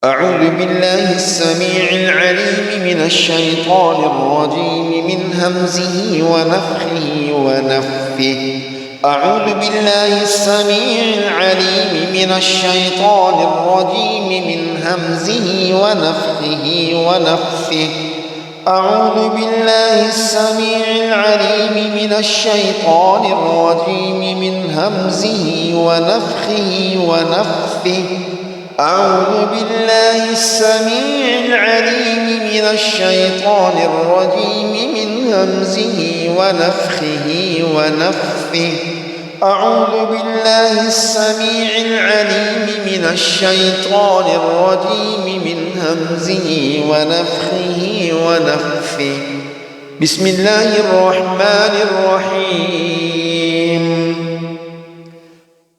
أعوذ بالله السميع العليم من الشيطان الرجيم من همزه ونفخه ونفثه. أعوذ بالله السميع العليم من الشيطان الرجيم من همزه ونفخه ونفثه. أعوذ بالله السميع العليم من الشيطان الرجيم من همزه ونفخه ونفثه. أعوذ بالله السميع العليم من الشيطان الرجيم من همزه ونفخه ونفثه. أعوذ بالله السميع العليم من الشيطان الرجيم من همزه ونفخه ونفثه. بسم الله الرحمن الرحيم.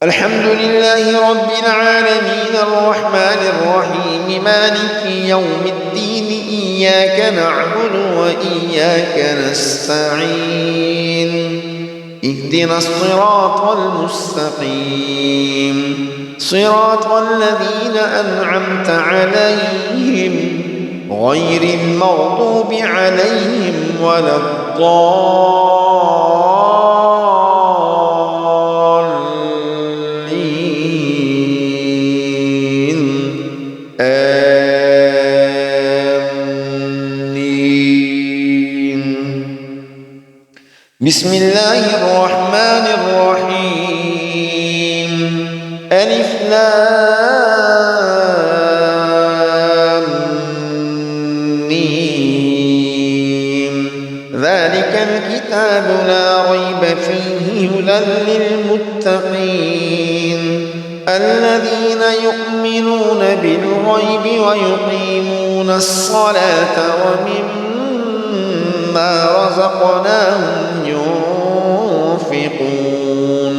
الحمد لله رب العالمين الرحمن الرحيم مالك يوم الدين إياك نعبد وإياك نستعين اهدنا الصراط المستقيم صراط الذين أنعمت عليهم غير المغضوب عليهم ولا بسم الله الرحمن الرحيم. ألف لام ميم. ذلك الكتاب لا ريب فيه هدى للمتقين الذين يؤمنون بالغيب ويقيمون الصلاة ومما رزقناهم ينفقون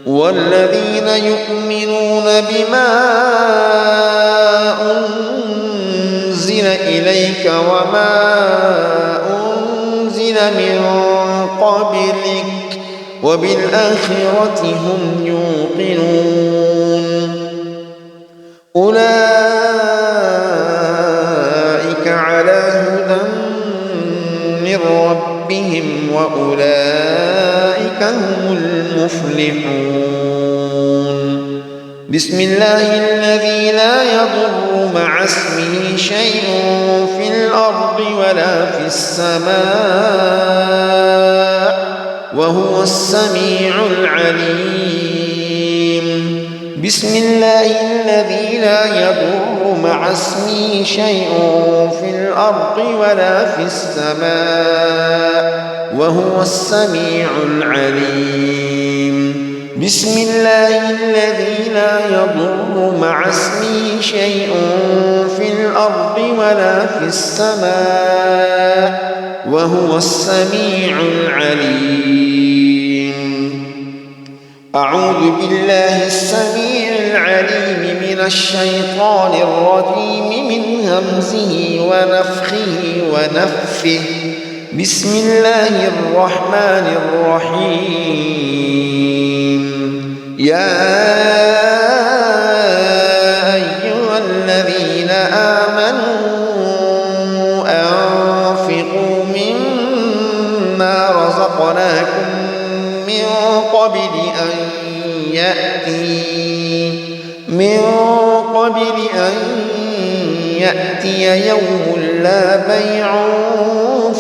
والذين يؤمنون بما أنزل إليك وما أنزل من قبلك وبالآخرة هم يوقنون أولئك على هدى من ربهم وأولئك هم المفلحون. بسم الله الذي لا يضر مع اسمه شيء في الأرض ولا في السماء وهو السميع العليم. بسم الله الذي لا يضر مع اسمه شيء في الأرض ولا في السماء وهو السميع العليم. بسم الله الذي لا يضر مع اسمه شيء في الأرض ولا في السماء وهو السميع العليم. أعوذ بالله السميع العليم من الشيطان الرجيم من همزه ونفخه ونفثه. بسم الله الرحمن الرحيم. يا أيها الذين آمنوا أنفقوا مما رزقناكم من قبل أن يأتي يوم لا بيع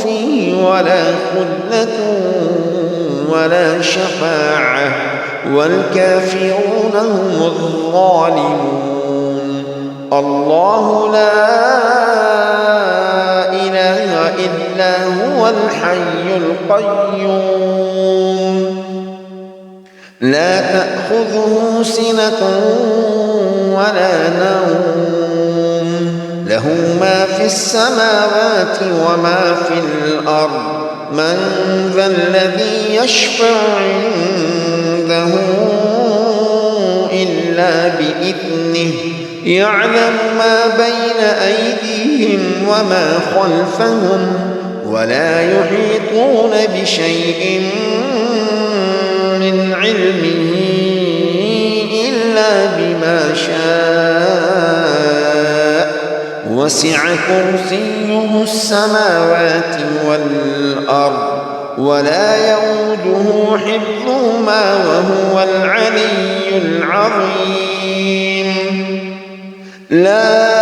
فيه ولا خلة ولا شفاعة والكافرون هم الظالمون. الله لا إله إلا هو الحي القيوم لا تأخذه سنة ولا نوم له ما في السماوات وما في الأرض. من ذا الذي يشفع عنده إلا بإذنه يعلم ما بين أيديهم وما خلفهم ولا يحيطون بشيء من علمه إلا بما شاء وسع كرسيه السماوات والأرض ولا يؤوده حفظهما وهو العلي العظيم. لا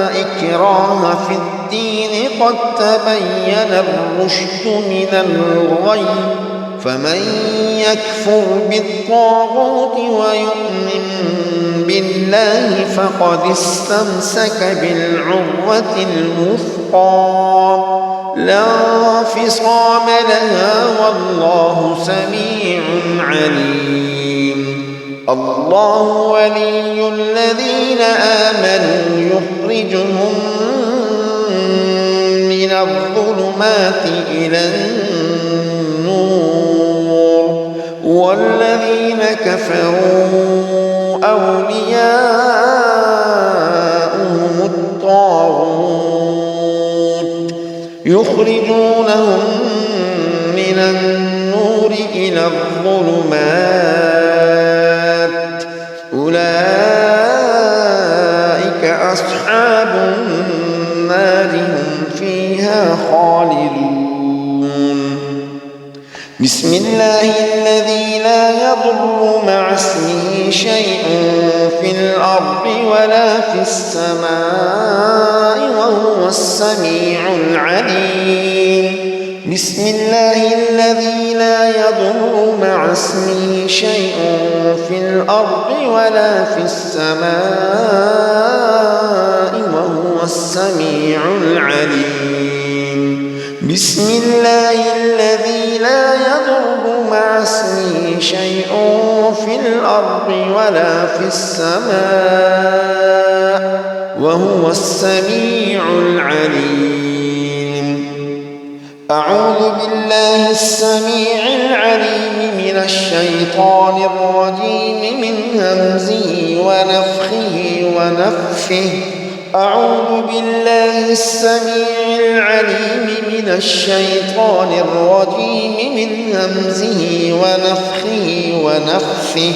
إكراه في الدين قد تبين الرشد من الغي فمن يكفر بالطاغوت ويؤمن بالله فقد استمسك بالعروة الوثقى لا انفصام لها والله سميع عليم. الله ولي الذين آمنوا يخرجهم من الظلمات إلى النور والذين كفروا أولياؤهم الطاغوت يخرجونهم من النور إلى الظلمات أولئك أصحاب النار هم فيها خالدون. بسم الله الذي لا يضر مع اسمه شيء في الأرض ولا في السماء وهو السميع العليم. بسم الله الذي لا يضر مع اسمه شيء في الأرض ولا في السماء وهو السميع العليم. بسم الله الذي لا يضر مع اسمه شيء في الأرض ولا في السماء وهو السميع العليم. أعوذ بالله السميع العليم من الشيطان الرجيم من همزه ونفخه ونفثه. أعوذ بالله السميع العليم من الشيطان الرجيم من همزه ونفخه ونفثه.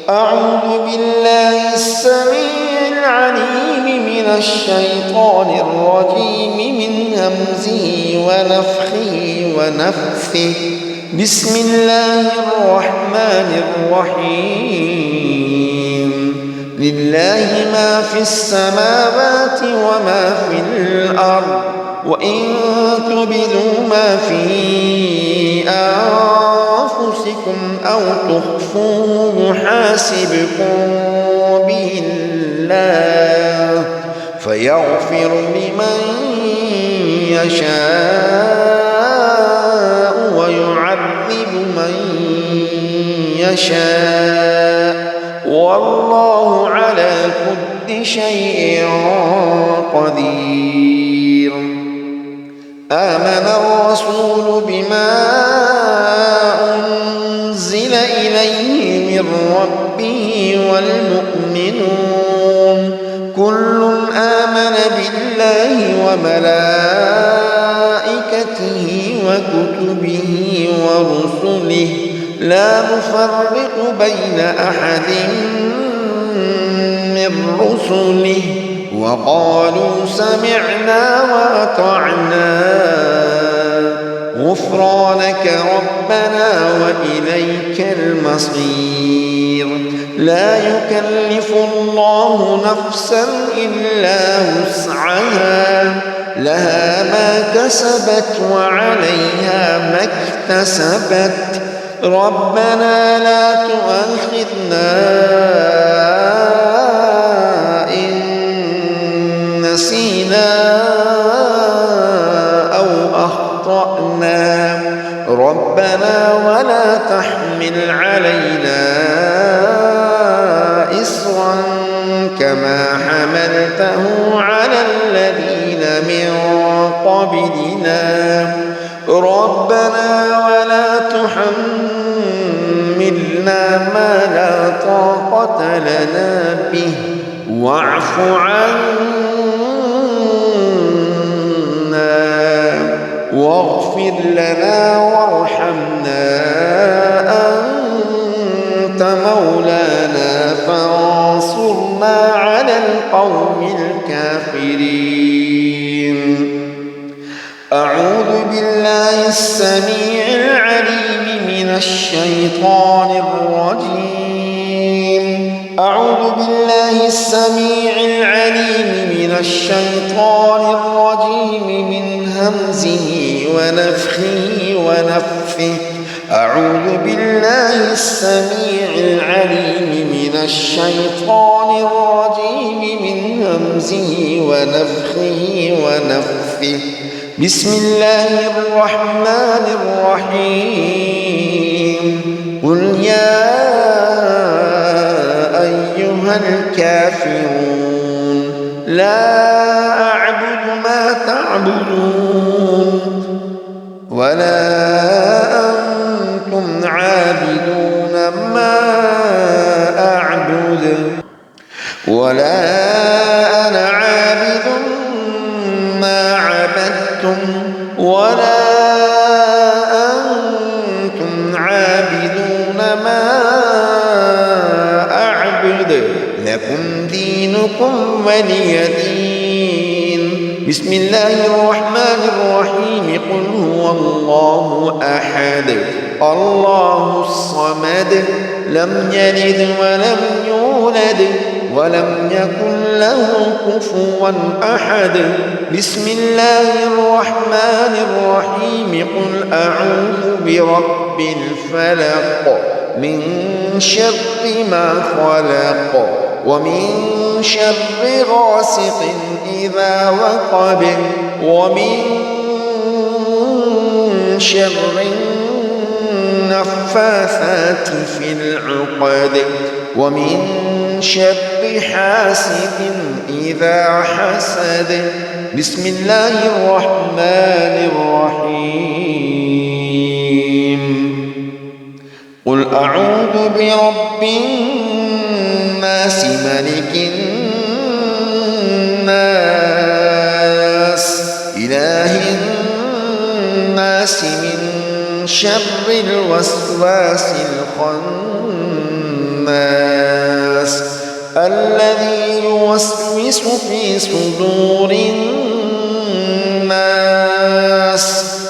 أعوذ بالله السميع العليم من الشيطان الرجيم من همزه ونفخه ونفثه. بسم الله الرحمن الرحيم. لله ما في السماوات وما في الأرض وإن تبدوا ما في أنفسكم أو تخفوه يحاسبكم به الله فيغفر لمن يشاء ويعذب من يشاء والله على كل شيء قدير. آمن الرسول بما أنزل إليه من ربه والمؤمنون كل آمن بالله وملائكته وكتبه ورسله لا نفرق بين أحد من رسله وقالوا سمعنا وأطعنا غفرانك ربنا وإليك المصير. لا يكلف الله نفسا إلا وسعها لها ما كسبت وعليها ما اكتسبت ربنا لا تؤاخذنا إن نسينا أو أخطأنا ربنا ولا تحمل علينا إصرا كما حملته على الذين من قبلنا ربنا ولا تحملنا ما لا طاقة لنا به واعف عنا واغفر لنا وارحمنا أنت مولانا فانصرنا على القوم الكافرين. أعوذ بالله السميع العليم من الشيطان الرجيم. أعوذ بالله السميع العليم من الشيطان الرجيم من همزه ونفخه ونفثه. أعوذ بالله السميع العليم من الشيطان الرجيم من همزه ونفخه ونفثه. بسم الله الرحمن الرحيم. قل يا أيها الكافرون لا أعبد ما تعبدون ولا أنتم عابدون ما أعبد ولا أنا عابد ما عبدتم ولا أنتم عابدون ما أعبد لكم دينكم ولي دين. بسم الله الرحمن الرحيم. قل هو الله أحد الله الصمد لم يلد ولم يولد ولم يكن له كفوا أحد. بسم الله الرحمن الرحيم. قل أعوذ برب الفلق من شر ما خلق ومن شر غاسق إذا وقب ومن شر النفاثات في العقد ومن شر حاسد إذا حسد. بسم الله الرحمن الرحيم. قل أعوذ برب الناس ملك الناس إله الناس من شر الوسواس الخناس الذي يوسوس في صدور الناس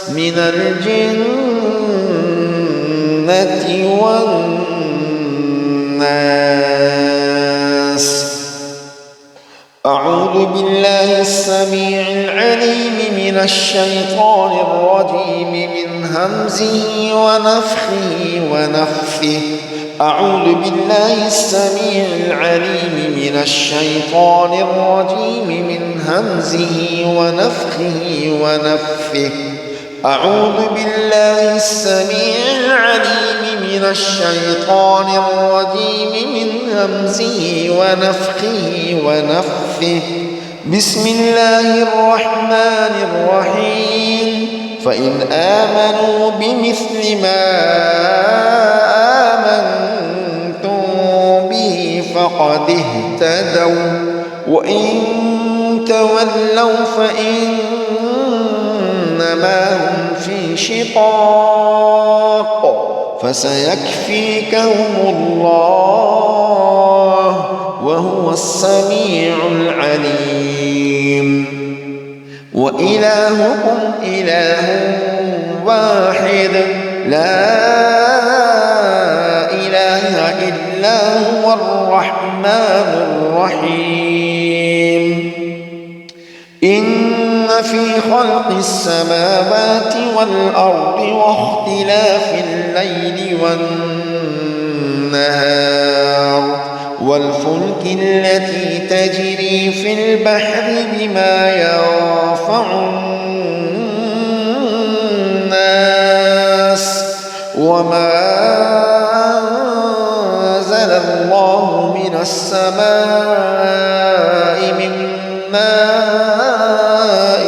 من الجنة والناس. أعوذ بالله السميع العليم من الشيطان الرجيم من همزه ونفخه ونفثه. أعوذ بالله السميع العليم من الشيطان الرجيم من همزه ونفخه ونفثه. أعوذ بالله السميع العليم من الشيطان الرجيم من همزه ونفخه ونفثه. بسم الله الرحمن الرحيم. فإن آمنوا بمثل ما آمنتم به فقد اهتدوا وإن تولوا فإنما هم في شقاق فسيكفيكهم الله وهو السميع العليم. وإلهكم إله واحد لا إله إلا هو الرحمن الرحيم. إن في خلق السماوات والأرض واختلاف الليل والنهار والفلك التي تجري في البحر بما ينفع الناس وما أنزل الله من السماء من ماء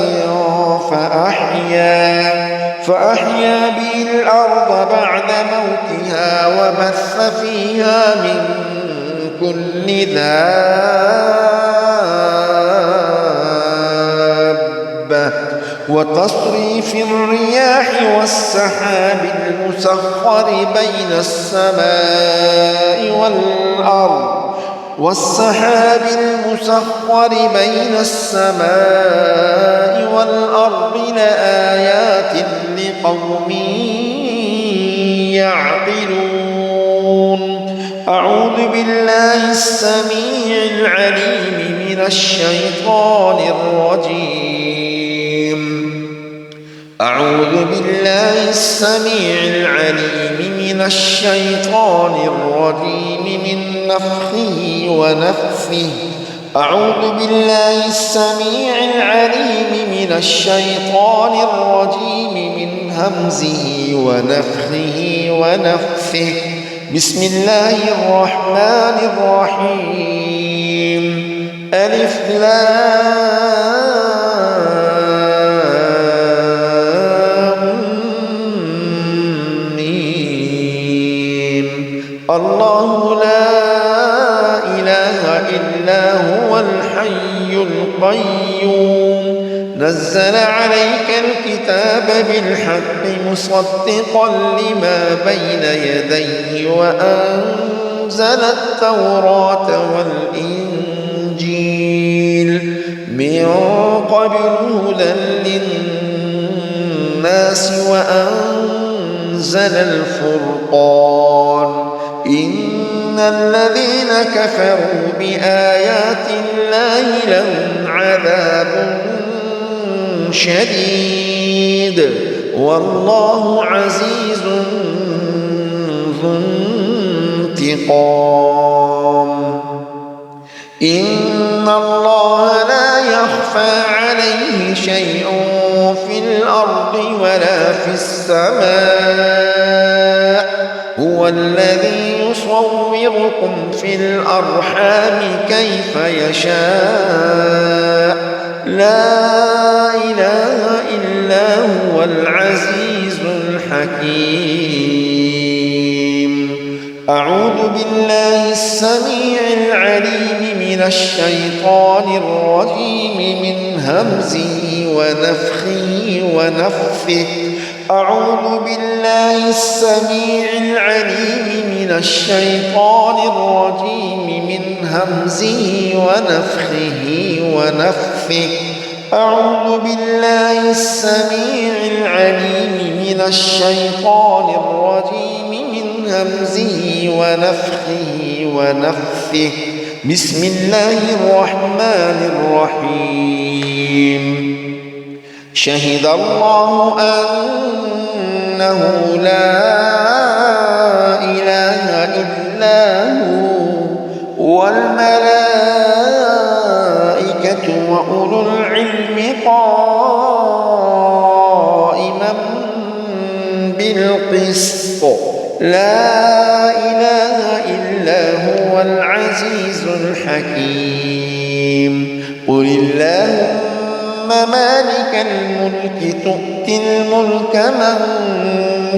فأحيا به الأرض بعد موتها وبث فيها من كل دابة وتصريف الرياح والسحاب المسخر بين السماء والأرض والسحاب المسخر بين السماء والأرض لآيات لقوم يعقلون. أعوذ بالله السميع العليم من الشيطان الرجيم. أعوذ بالله السميع العليم من الشيطان الرجيم من نفخه ونفثه. أعوذ بالله السميع العليم من الشيطان الرجيم من همزه ونفخه ونفثه. بسم الله الرحمن الرحيم. ألف لام ميم. الله لا إله إلا هو الحي القيوم. نزل عليك الكتاب بالحق مصدقا لما بين يديه وأنزل التوراة والإنجيل من قبل هدى للناس وأنزل الفرقان. إن الذين كفروا بآيات الله لهم عذاب شديد والله عزيز ذو انتقام. إن الله لا يخفى عليه شيء في الأرض ولا في السماء. هو الذي يصوركم في الأرحام كيف يشاء. لا إله إلا هو العزيز الحكيم. أعوذ بالله السميع العليم من الشيطان الرجيم من همزه ونفخه ونفثه. أعوذ بالله السميع العليم من الشيطان الرجيم من همزه ونفخه ونفثه. أعوذ بالله السميع العليم من الشيطان الرجيم من همزه ونفخه ونفثه. بسم الله الرحمن الرحيم. شهد الله أنه لا إله إلا هو والملائكة وأولو العلم قائما بالقسط. لا إله إلا هو العزيز الحكيم. قل اللهم مالك الملك تؤتي الملك من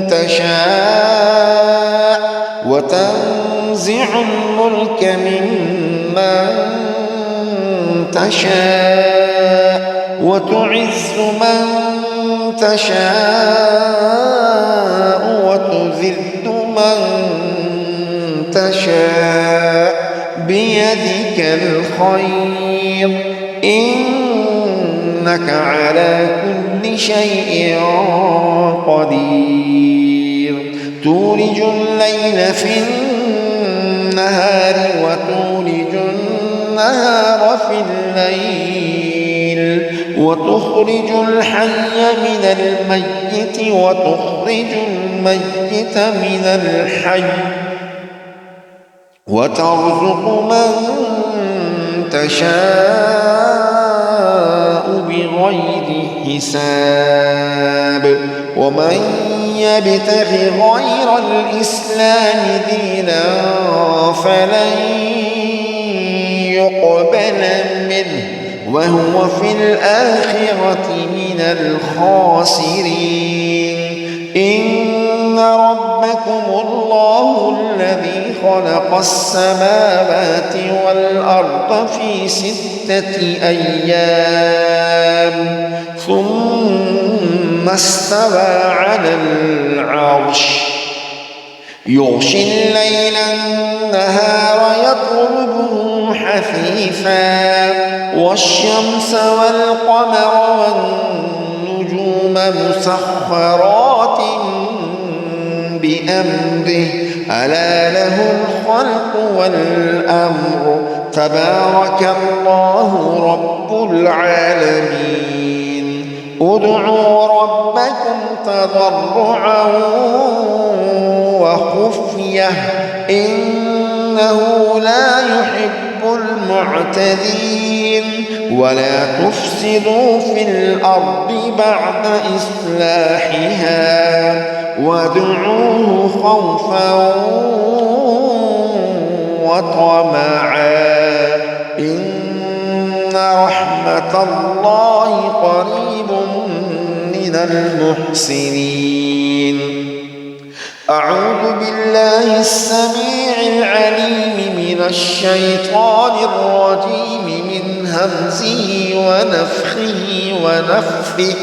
تشاء وتنزع الملك ممن تشاء وتعز من تشاء وتذل من تشاء بيدك الخير إنك على كل شيء قدير. تولج الليل في النهار وتولج النهار في الليل وتخرج الحي من الميت وتخرج الميت من الحي وترزق من تشاء بغير حساب. ومن يبتغ غير الإسلام دينا فلن يقبل منه وهو في الآخرة من الخاسرين. إن ربكم الله الذي خلق السماوات والأرض في 6 أيام ثم استوى على العرش يغشي الليل النهار يطلبه حثيثا والشمس والقمر والنجوم مسخرات بأمره ألا له الخلق والأمر تبارك الله رب العالمين ادعوا ربكم تضرعا وخفية إنه لا يحب المعتدين ولا تفسدوا في الأرض بعد إصلاحها وادعوه خوفا وطمعا إن رحمة الله قريب من المحسنين أعوذ بالله السميع العليم من الشيطان الرجيم من همزه ونفخه ونفثه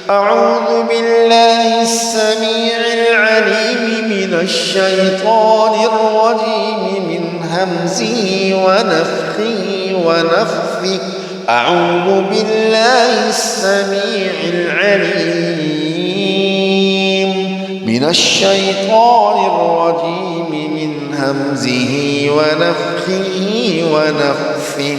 أعوذ بالله السميع العليم من الشيطان الرجيم من همزه ونفخه ونفثه أعوذ بالله السميع العليم من الشيطان الرجيم من همزه ونفخه ونفثه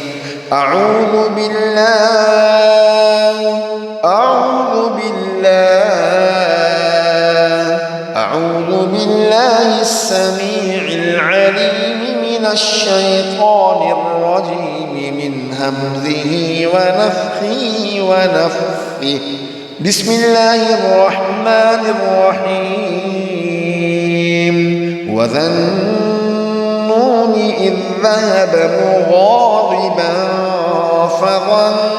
أعوذ بالله السميع العليم من الشيطان الرجيم من همزه ونفخه ونفثه بسم الله الرحمن الرحيم وذا النون إذ ذهب مغاضبا فظن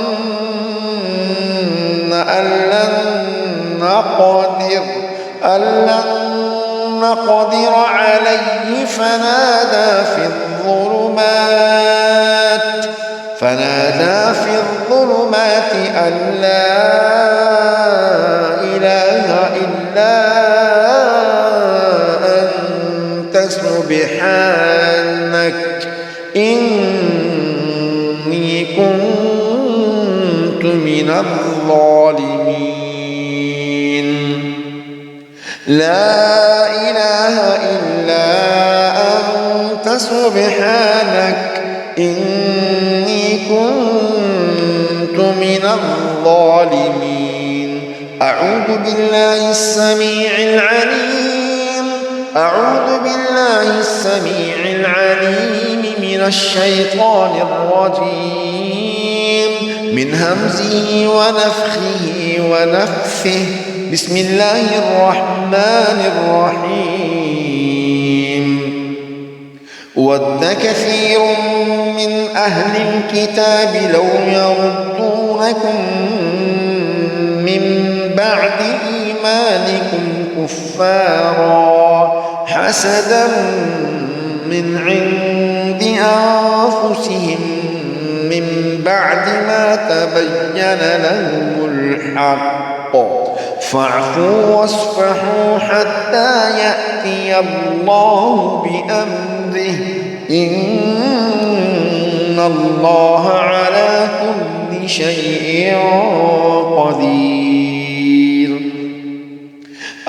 أن لن نقدر عليه فنادى في الظلمات أن لا إله إلا أنت سبحانك إني كنت من الظالمين لا إله إلا أنت سبحانك إني كنت من الظالمين أعوذ بالله السميع العليم من الشيطان الرجيم من همزه ونفخه ونفثه بسم الله الرحمن الرحيم ود كثير من أهل الكتاب لو يردونكم من بعد إيمانكم كفارا حسدا من عند أنفسهم من بعد ما تبين لهم الحق فاعفوا واصفحوا حتى يأتي الله بأمره إن الله على كل شيء قدير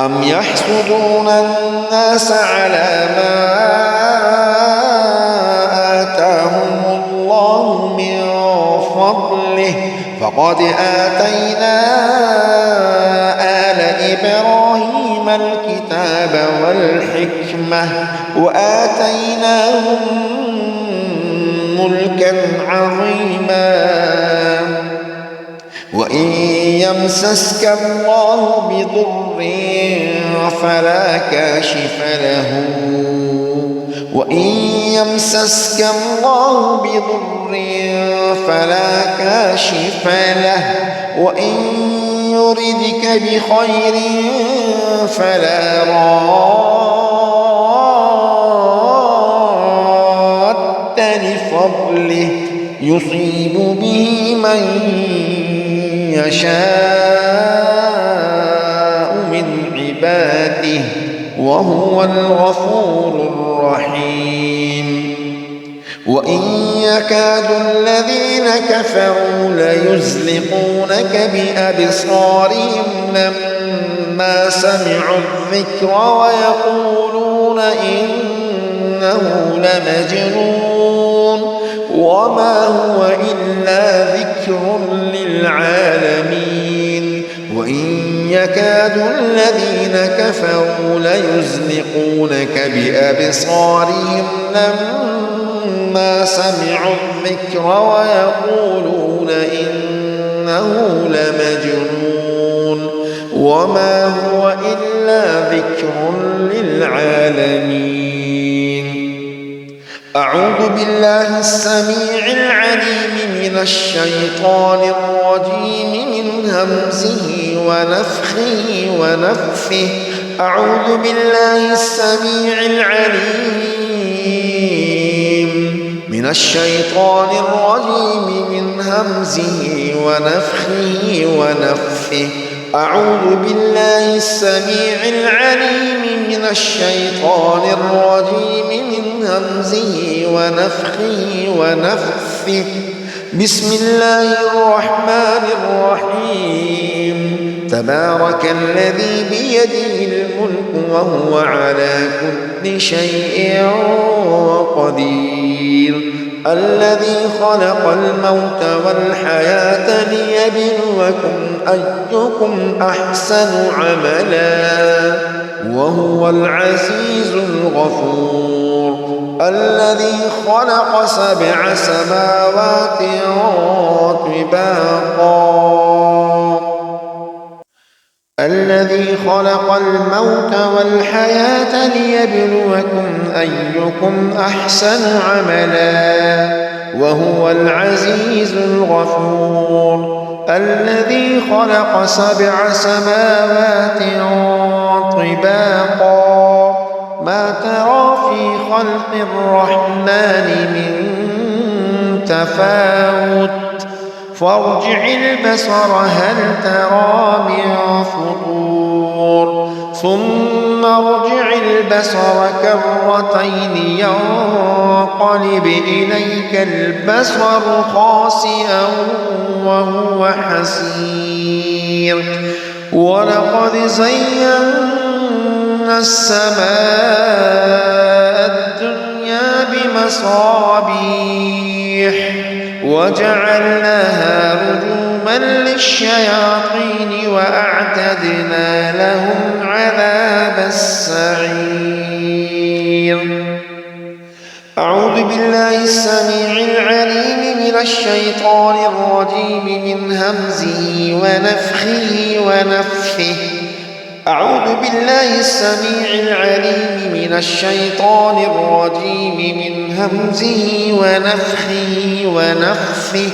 أم يحسدون الناس على ما آتاهم الله من فضله فقد آتينا آل إبراهيم الكتاب والحكمة وآتيناهم ملكا عظيما وإن يمسسك الله بضر فلا كاشف له وإن يردك بخير فلا راد لفضله يصيب به من يشاء من عباده وهو الغفور الرحيم. وإن يكاد الذين كفروا ليزلقونك بأبصارهم لما سمعوا الذكر ويقولون إنه لمجنون وما هو إلا ذكر للعالمين. وإن يكاد الذين كفروا ليزلقونك بأبصارهم لما سمعوا الذكر ويقولون إنه لمجنون وما هو إلا ذكر للعالمين. أعوذ بالله السميع العليم من الشيطان الرجيم من همزه ونفخه ونفثه. أعوذ بالله السميع العليم من الشيطان الرجيم من همزه ونفخه ونفثه. أعوذ بالله السميع العليم من الشيطان الرجيم من همزه ونفخه ونفثه. بسم الله الرحمن الرحيم. تبارك الذي بيده الملك وهو على كل شيء قدير. الذي خلق الموت والحياة ليبلوكم أيكم أحسن عملا وهو العزيز الغفور. الذي خلق 7 سماوات طباقا. الذي خلق الموت والحياة ليبلوكم أيكم أحسن عملا وهو العزيز الغفور. الذي خلق 7 سماوات طباقا. ما ترى في خلق الرحمن من تفاوت فارجع البصر هل ترى من فطور ثم ارجع البصر كرتين ينقلب إليك البصر خاسئا وهو حسير. ولقد زينا السماء الدنيا بمصابيح وجعلناها رجوما للشياطين وأعتدنا لهم عذاب السعير. أعوذ بالله السميع العليم من الشيطان الرجيم من همزه ونفخه ونفثه. أعوذ بالله السميع العليم من الشيطان الرجيم من همزه ونفخه ونفثه.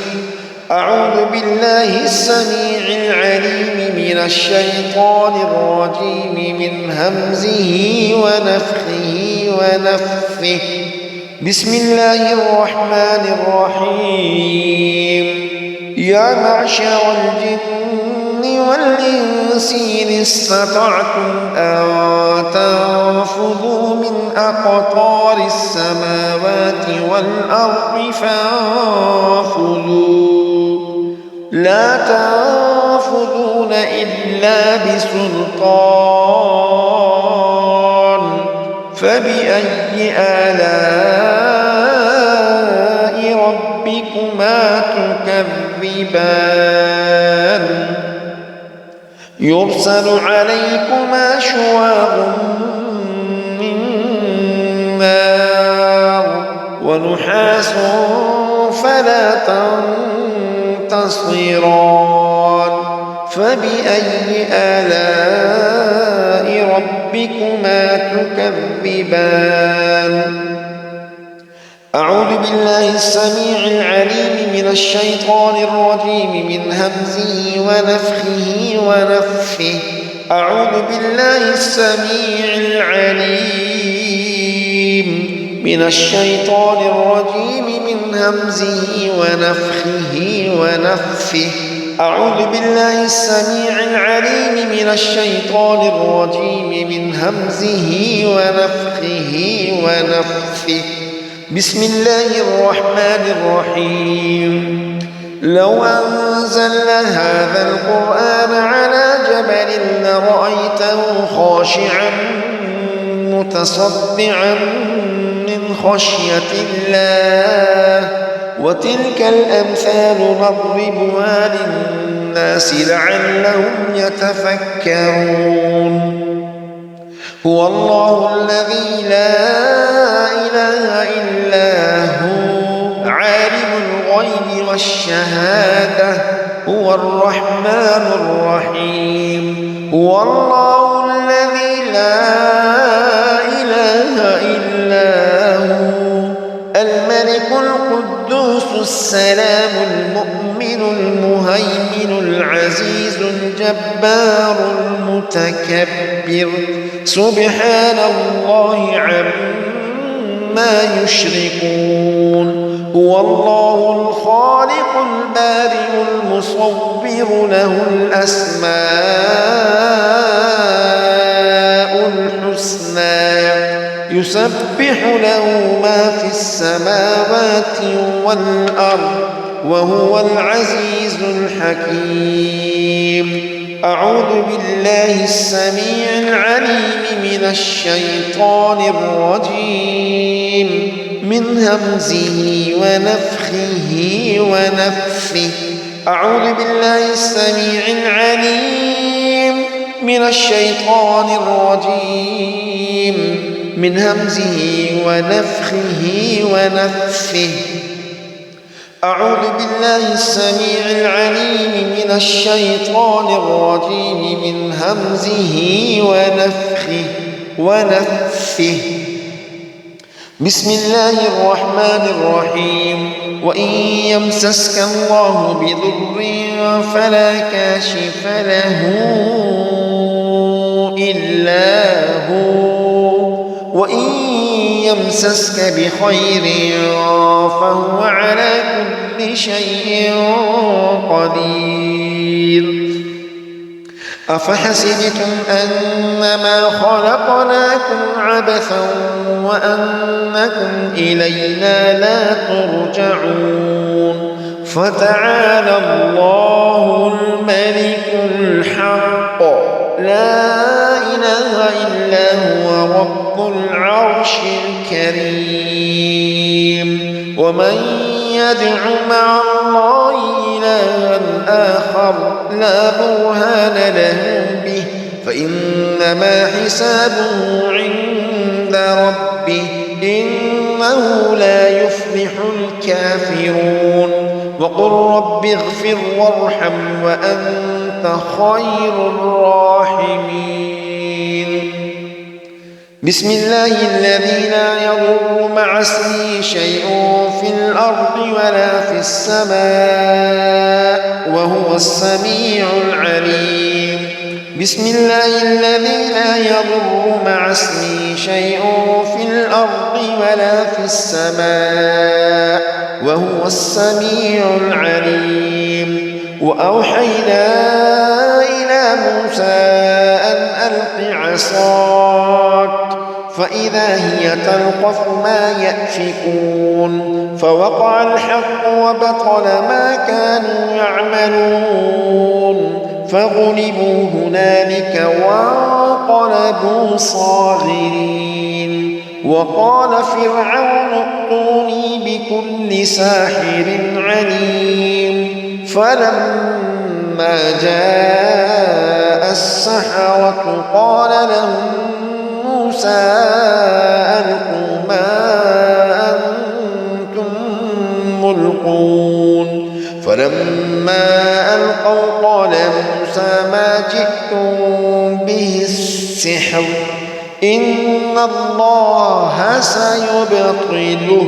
أعوذ بالله السميع العليم من الشيطان الرجيم من همزه ونفخه ونفثه. بسم الله الرحمن الرحيم. يا معشر الجن والإنس إن استطعتم أن تنفذوا من أقطار السماوات والأرض فانفذوا لا تنفذون إلا بسلطان. فبأي آلاء ربكما تكذبان. يرسل عليكما شواظ من نار ونحاس فلا تنتصران. فبأي آلاء ربكما تكذبان. أعوذ بالله السميع العليم من الشيطان الرجيم من همزه ونفخه ونفثه. أعوذ بالله السميع العليم من الشيطان الرجيم من همزه ونفخه ونفثه. أعوذ بالله السميع العليم من الشيطان الرجيم من همزه ونفخه ونفثه. بسم الله الرحمن الرحيم. لو أنزلنا هذا القرآن على جبل لرأيته خاشعا متصدعا من خشية الله. وتلك الأمثال نضربها للناس لعلهم يتفكرون. هو الله الذي لا إله إلا هو عالم الغيب والشهادة هو الرحمن الرحيم. هو الله الذي لا إله إلا هو الملك القدوس السلام المؤمن المهيمن العزيز الجبار المتكبر سبحان الله عما يشركون. هو الله الخالق البارئ المصور له الأسماء الحسنى يسبح له ما في السماوات والأرض وهو العزيز الحكيم. أعوذ بالله السميع العليم من الشيطان الرجيم من همزه ونفخه ونفثه. أعوذ بالله السميع العليم من الشيطان الرجيم من همزه ونفخه ونفثه. أعوذ بالله السميع العليم من الشيطان الرجيم من همزه ونفخه ونفثه. بسم الله الرحمن الرحيم. وإن يمسسك الله بضر فلا كاشف له إلا هو وإن يمسسك بخير فهو على كل شيء قدير. أفحسبتم أنما خلقناكم عبثا وأنكم إلينا لا ترجعون. فتعالى الله الملك الحق لا إله إلا هو رب العرش الكريم. ومن يدع مع الله إلها آخر لا برهان له به فإنما حسابه عند ربه إنه لا يفلح الكافرون. وقل رب اغفر وارحم وأنت خير الراحمين. بسم الله الذي لا يضر مع اسمه شيء في الأرض ولا في السماء وهو السميع العليم. بسم الله الذي لا يضر مع اسمه شيء في الأرض ولا في السماء وهو السميع العليم. وأوحينا إلى موسى أن ألق عصاك فإذا هي تلقف ما يأفكون. فوقع الحق وبطل ما كانوا يعملون فغلبوا هنالك وانقلبوا صاغرين. وقال فرعون ائتوني بكل ساحر عليم. فلما جاء السحرة قال لهم موسى ألقوا ما أنتم ملقون. فلما ألقوا قال موسى ما جئتم به السحر إن الله سيبطله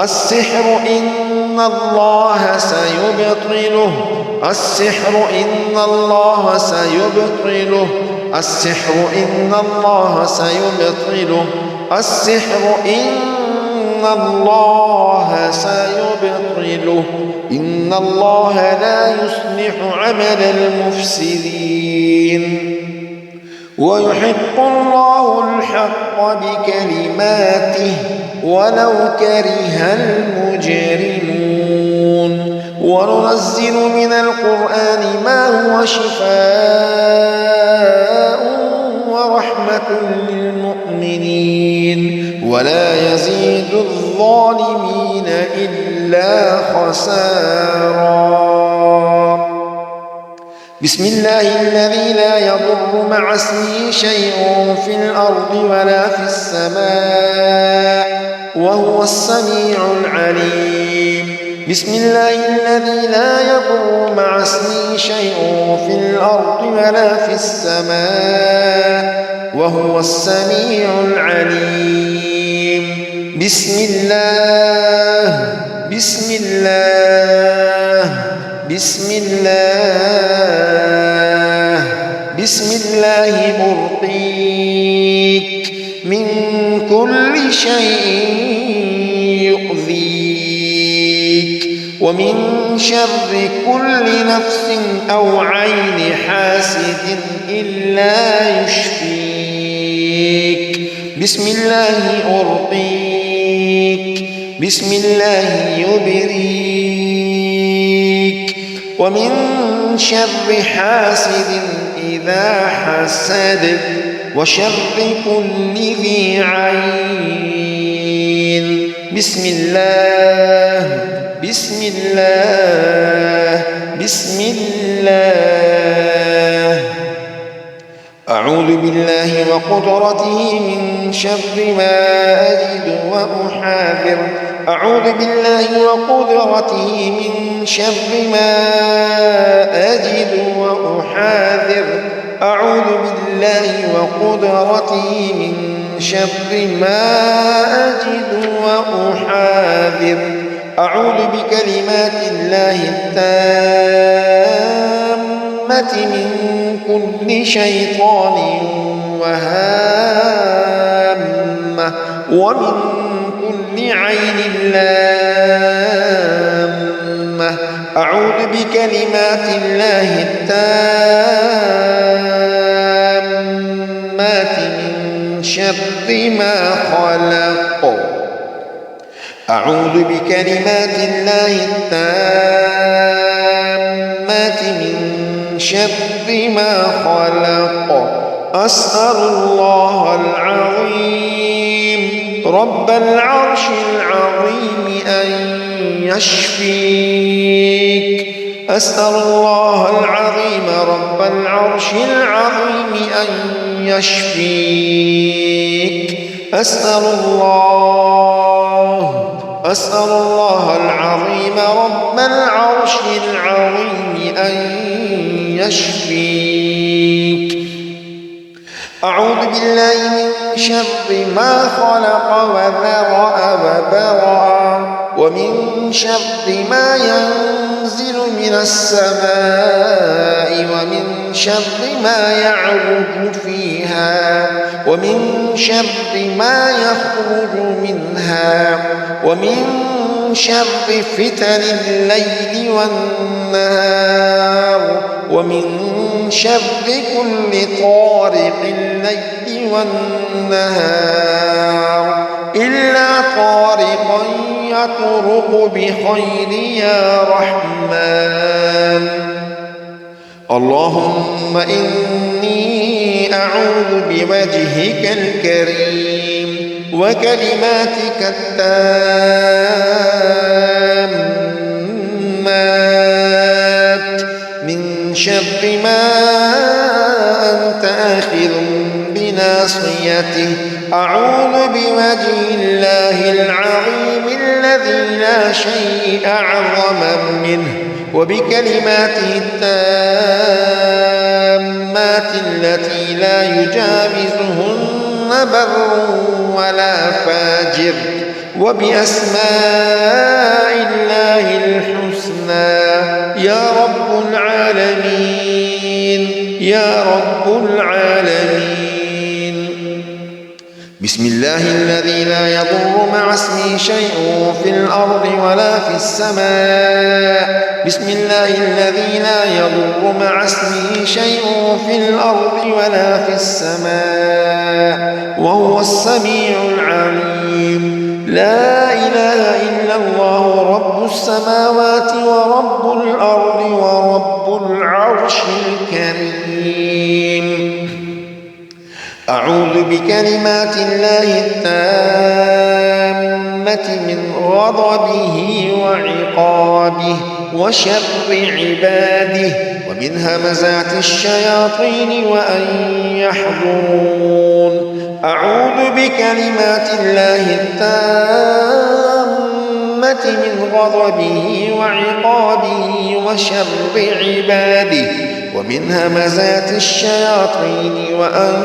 السحر إن الله سيبطله السحر إن الله سيبطله السحر إن الله سيبطله السحر إن الله سيبطله إن الله لا يصلح عمل المفسدين ويحق الله الحق بكلماته ولو كره المجرمون وننزل من القرآن ما هو شفاء ورحمة للمؤمنين ولا يزيد الظالمين إلا خسارا بسم الله الذي لا يضر مع اسمه شيء في الأرض ولا في السماء وهو السميع العليم بسم الله الذي لا يضر مع اسمه شيء في الأرض ولا في السماء وهو السميع العليم بسم الله بسم الله بسم الله بسم الله مرقيك من كل شيء يؤذيك ومن شر كل نفس أو عين حاسد إلا يشفيك بسم الله أرقيك بسم الله يبريك ومن شر حاسد إذا حسد وشر كل ذي عين بسم الله بسم الله بسم الله أعوذ بالله وقدرته من شر ما أجد وأحاذر أعوذ بالله وقدرته من شر ما أجد وأحاذر أعوذ بالله وقدرته من شر ما أجد وأحاذر أعوذ بكلمات الله التامة من كل شيطان وهامة ومن كل عين لامة أعوذ بكلمات الله التامات من شر ما خلق أعوذ بكلمات الله التامات من شر ما خلق أسأل الله العظيم رب العرش العظيم أن يشفيك أسأل الله العظيم رب العرش العظيم أن يشفيك أسأل الله العظيم رب العرش العظيم أن يشفيك أعوذ بالله من شر ما خلق وذرأ وبرأ ومن شر ما ينزل من السماء ومن شر ما يعرج فيها ومن شر ما يخرج منها ومن شر فتن الليل والنهار ومن شر كل طارق الليل والنهار إلا طارقا يطرق بخير يا رحمن اللهم إني أعوذ بوجهك الكريم وكلماتك التامات من شر ما أنت آخذ بناصيته أعوذ بوجه الله العظيم الذي لا شيء أعظم منه وبكلماته التامات التي لا يجاوزهن بر ولا فاجر وبأسماء الله الحسنى يا رب العالمين يا رب العالمين بسم الله الذي لا يضر مع اسمه شيء في الأرض ولا في السماء بسم الله الذي لا يضر مع اسمه شيء في الأرض ولا في السماء وهو السميع العليم لا إله إلا الله رب السماوات ورب الأرض ورب العرش الكريم أعوذ بكلمات الله التامة من غضبه وعقابه وشر عباده ومن همزات الشياطين وأن يحضرون أعوذ بكلمات الله التامة من غضبه وعقابه وشر عباده ومن همزات الشياطين وأن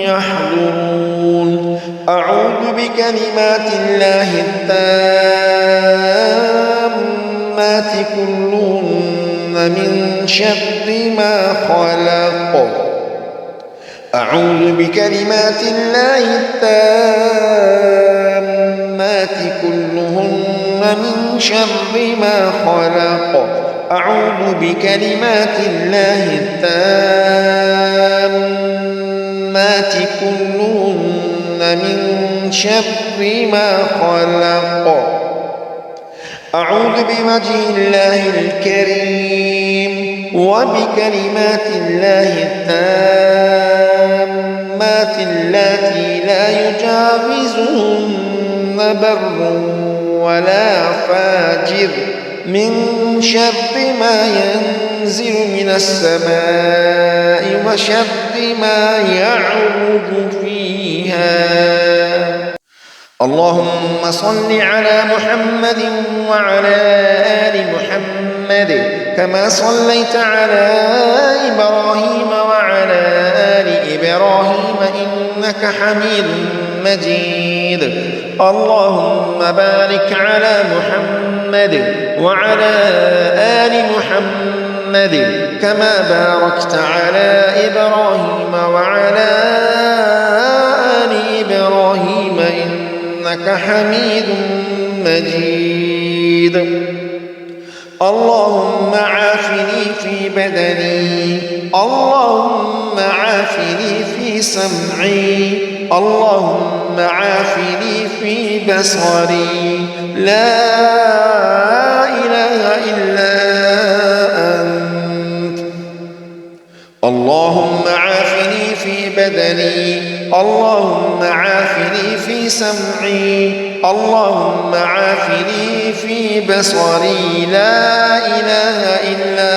يحضرون أعوذ بكلمات الله التامات كلهن من شر ما خلق أعوذ بكلمات الله التامات كلهن من شر ما خلق أعوذ بكلمات الله التامات كلهن من شر ما خلق أعوذ بوجه الله الكريم وبكلمات الله التامات اللاتي لا يجاوزهن بر ولا فاجر من شر ما ينزل من السماء وشر ما يعرج فيها اللهم صل على محمد وعلى آل محمد كما صليت على إبراهيم وعلى آل إبراهيم إنك حميد مجيد اللهم بارك على محمد وعلى آل محمد كما باركت على إبراهيم وعلى آل إبراهيم إنك حميد مجيد اللهم عافني في بدني اللهم عافني في سمعي اللهم عافني في بصري لا إله إلا أنت اللهم عافني في بدني اللهم عافني في سمعي اللهم عافني في بصري لا إله إلا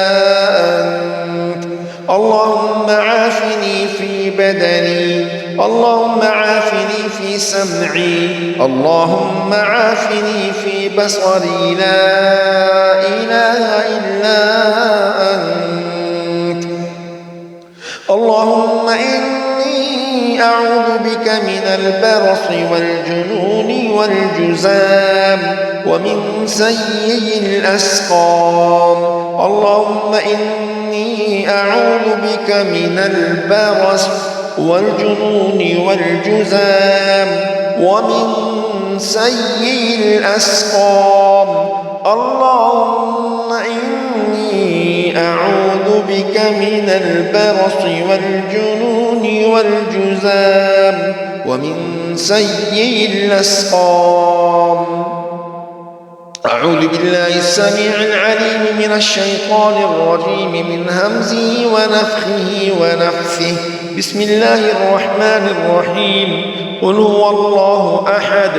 أنت اللهم عافني في بدني اللهم عافني في سمعي اللهم عافني في بصري لا إله إلا أنت اللهم إني أعوذ بك من البرص والجنون والجذام ومن سيء الأسقام اللهم إني أعوذ بك من البرص والجنون والجذام ومن سيء الأسقام اللهم إني أعوذ بك من البرص والجنون والجذام ومن سيء الأسقام أعوذ بالله السميع العليم من الشيطان الرجيم من همزه ونفخه ونفثه بسم الله الرحمن الرحيم قل هو الله أحد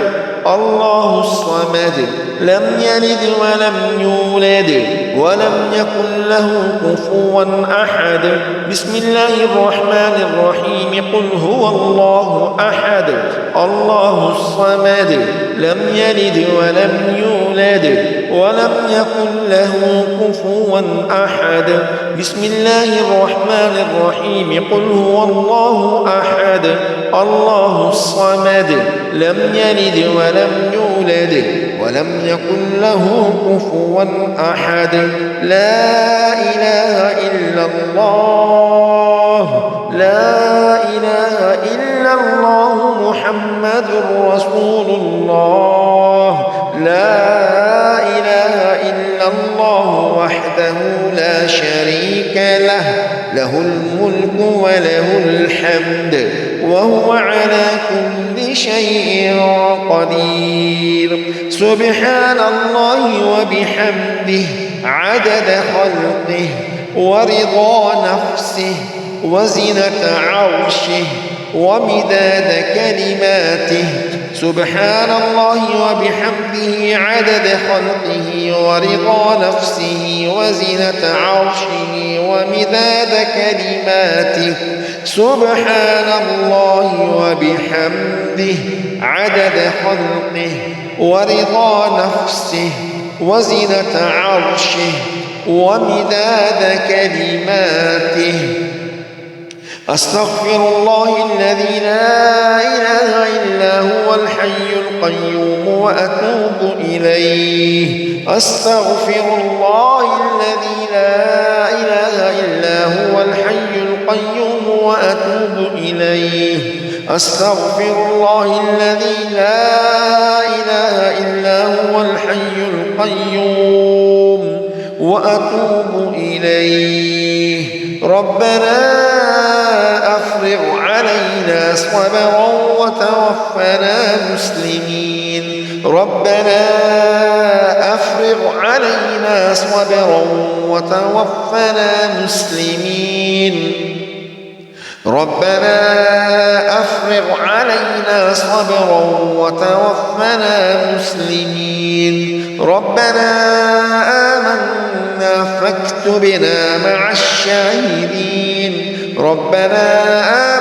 الله الصمد لم يلد ولم يولد ولم يكن له كفوا أحد بسم الله الرحمن الرحيم قل هو الله أحد الله الصمد لم يلد ولم يولد ولم يكن له كفوا أحد بسم الله الرحمن الرحيم قل هو الله أحد الله الصمد لم يلد ولم يولد ولم يكن له كفوا أحد لا إله إلا الله لا إله إلا الله محمد محمد رسول الله. لا إله إلا الله وحده لا شريك له، له الملك وله الحمد وهو على كل شيء قدير. سبحان الله وبحمده عدد خلقه ورضا نفسه وزنة عرشه ومداد كلماته. سبحان الله وبحمده عدد خلقه ورضا نفسه وزنة عرشه ومداد كلماته. سبحان الله وبحمده عدد خلقه ورضا نفسه وزنة عرشه ومداد كلماته. أستغفر الله الذي لا إله إلا هو الحي القيوم وأتوب إليه. أستغفر الله الذي لا إله إلا هو الحي القيوم وأتوب إليه. أستغفر الله الذي لا إله إلا هو الحي القيوم وأتوب إليه. ربنا أفرغ علينا صبرا وتوفنا مسلمين. ربنا أفرغ علينا صبرا وتوفنا مسلمين. ربنا أفرغ علينا صبرا وتوفنا مسلمين. ربنا آمنا فاكتبنا مع الشاهدين. ربنا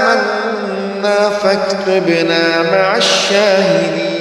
آمنا فاكتبنا مع الشاهدين.